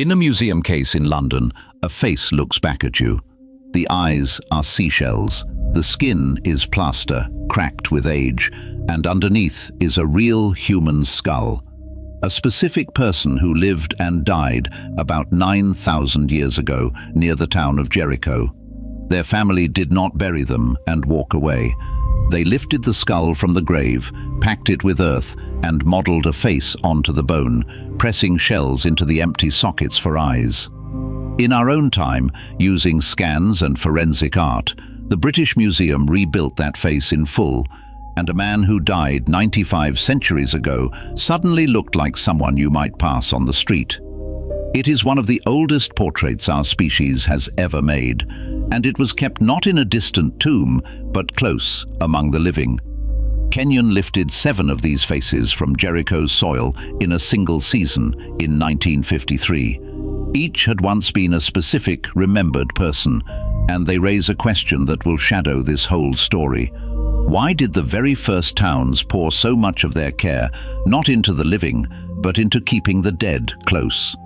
In a museum case in London, a face looks back at you. The eyes are seashells, the skin is plaster, cracked with age, and underneath is a real human skull. A specific person who lived and died about 9,000 years ago near the town of Jericho. Their family did not bury them and walk away. They lifted the skull from the grave, packed it with earth, and modeled a face onto the bone, pressing shells into the empty sockets for eyes. In our own time, using scans and forensic art, the British Museum rebuilt that face in full, and a man who died 95 centuries ago suddenly looked like someone you might pass on the street. It is one of the oldest portraits our species has ever made, and it was kept not in a distant tomb, but close among the living. Kenyon lifted 7 of these faces from Jericho's soil in a single season in 1953. Each had once been a specific, remembered person, and they raise a question that will shadow this whole story. Why did the very first towns pour so much of their care not into the living, but into keeping the dead close?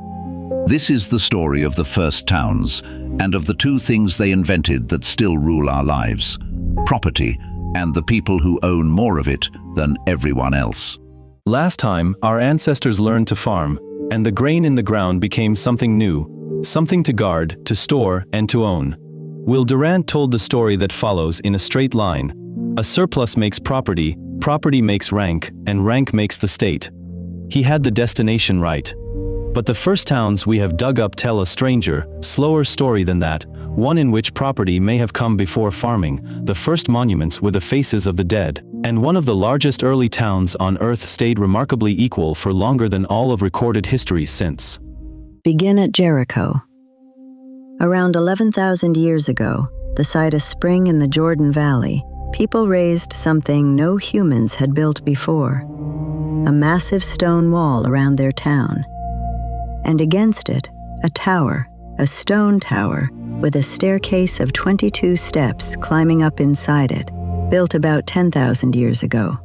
This is the story of the first towns, and of the 2 things they invented that still rule our lives: property and the people who own more of it than everyone else. Last time, our ancestors learned to farm, and the grain in the ground became something new, something to guard, to store, and to own. Will Durant told the story that follows in a straight line. A surplus makes property, property makes rank, and rank makes the state. He had the destination right. But the first towns we have dug up tell a stranger, slower story than that, one in which property may have come before farming. The first monuments were the faces of the dead, and one of the largest early towns on Earth stayed remarkably equal for longer than all of recorded history since. Begin at Jericho. Around 11,000 years ago, beside a spring in the Jordan Valley, people raised something no humans had built before: a massive stone wall around their town. And against it, a tower, a stone tower, with a staircase of 22 steps climbing up inside it, built about 10,000 years ago.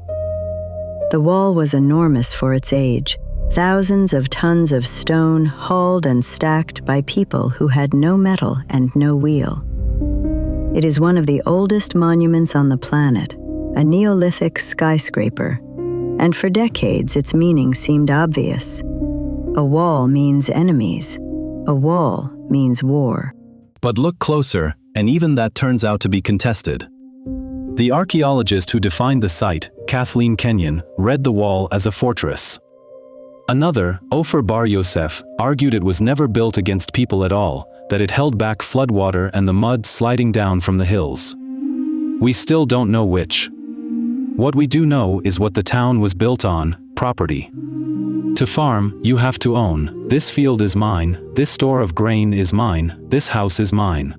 The wall was enormous for its age, thousands of tons of stone hauled and stacked by people who had no metal and no wheel. It is one of the oldest monuments on the planet, a Neolithic skyscraper, and for decades its meaning seemed obvious. A wall means enemies. A wall means war. But look closer, and even that turns out to be contested. The archaeologist who defined the site, Kathleen Kenyon, read the wall as a fortress. Another, Ofer Bar Yosef, argued it was never built against people at all, that it held back floodwater and the mud sliding down from the hills. We still don't know which. What we do know is what the town was built on: property. To farm, you have to own. This field is mine, this store of grain is mine, this house is mine.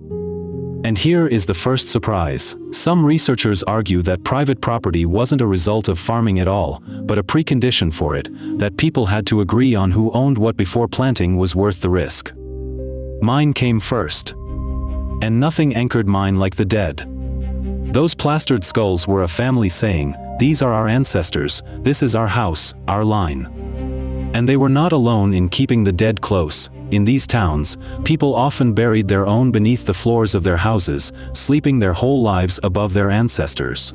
And here is the first surprise. Some researchers argue that private property wasn't a result of farming at all, but a precondition for it, that people had to agree on who owned what before planting was worth the risk. Mine came first. And nothing anchored mine like the dead. Those plastered skulls were a family saying, "These are our ancestors, this is our house, our line." And they were not alone in keeping the dead close. In these towns, people often buried their own beneath the floors of their houses, sleeping their whole lives above their ancestors.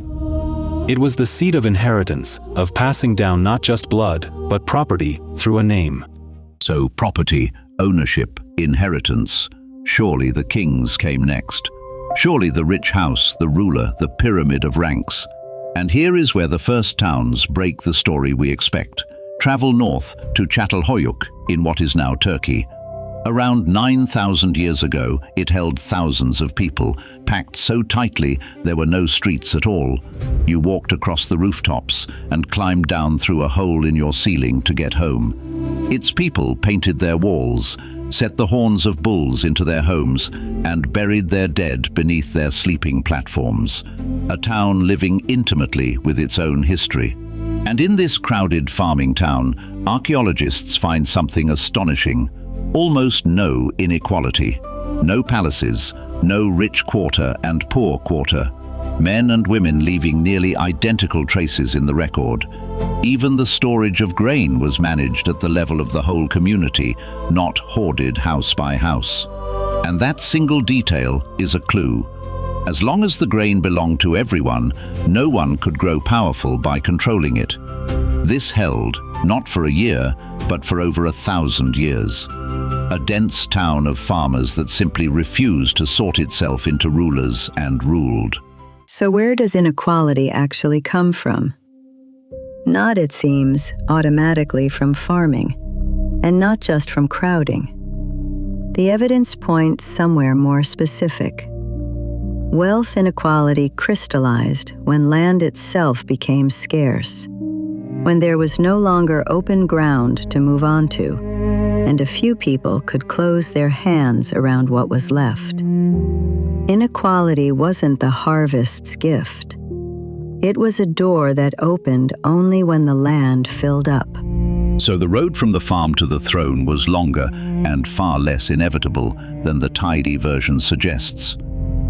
It was the seed of inheritance, of passing down not just blood, but property, through a name. So property, ownership, inheritance. Surely the kings came next. Surely the rich house, the ruler, the pyramid of ranks. And here is where the first towns break the story we expect. Travel north to Çatalhöyük in what is now Turkey. Around 9,000 years ago, it held thousands of people, packed so tightly there were no streets at all. You walked across the rooftops and climbed down through a hole in your ceiling to get home. Its people painted their walls, set the horns of bulls into their homes, and buried their dead beneath their sleeping platforms. A town living intimately with its own history. And in this crowded farming town, archaeologists find something astonishing. Almost no inequality. No palaces, no rich quarter and poor quarter. men and women leaving nearly identical traces in the record. Even the storage of grain was managed at the level of the whole community, not hoarded house by house. And that single detail is a clue. As long as the grain belonged to everyone, no one could grow powerful by controlling it. This held, not for a year, but for over 1,000 years. A dense town of farmers that simply refused to sort itself into rulers and ruled. So where does inequality actually come from? Not, it seems, automatically from farming, and not just from crowding. The evidence points somewhere more specific. Wealth inequality crystallized when land itself became scarce, when there was no longer open ground to move onto, and a few people could close their hands around what was left. Inequality wasn't the harvest's gift. It was a door that opened only when the land filled up. So the road from the farm to the throne was longer and far less inevitable than the tidy version suggests.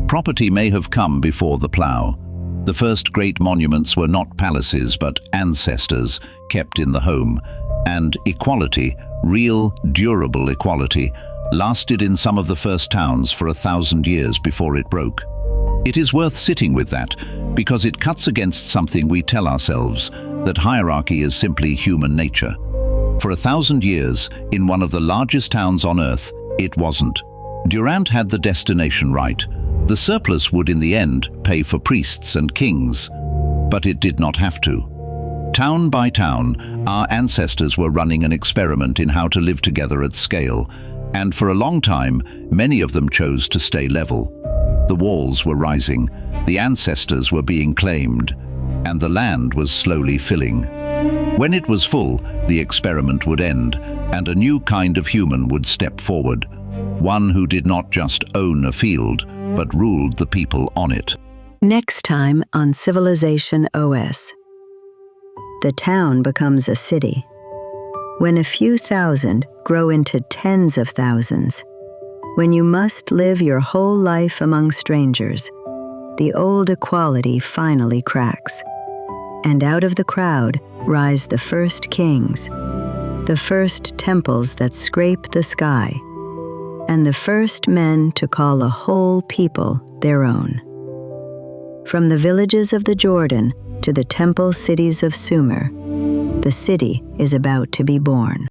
Property may have come before the plough. The first great monuments were not palaces but ancestors kept in the home, and equality, real, durable equality, lasted in some of the first towns for 1,000 years before it broke. It is worth sitting with that, because it cuts against something we tell ourselves, that hierarchy is simply human nature. For 1,000 years, in one of the largest towns on Earth, it wasn't. Durant had the destination right. The surplus would in the end pay for priests and kings, but it did not have to. Town by town, our ancestors were running an experiment in how to live together at scale, and for a long time, many of them chose to stay level. The walls were rising, the ancestors were being claimed, and the land was slowly filling. When it was full, the experiment would end, and a new kind of human would step forward, one who did not just own a field, but ruled the people on it. Next time on Civilization OS. The town becomes a city. When a few thousand grow into tens of thousands, when you must live your whole life among strangers, the old equality finally cracks. And out of the crowd rise the first kings, the first temples that scrape the sky, and the first men to call a whole people their own. From the villages of the Jordan to the temple cities of Sumer, the city is about to be born.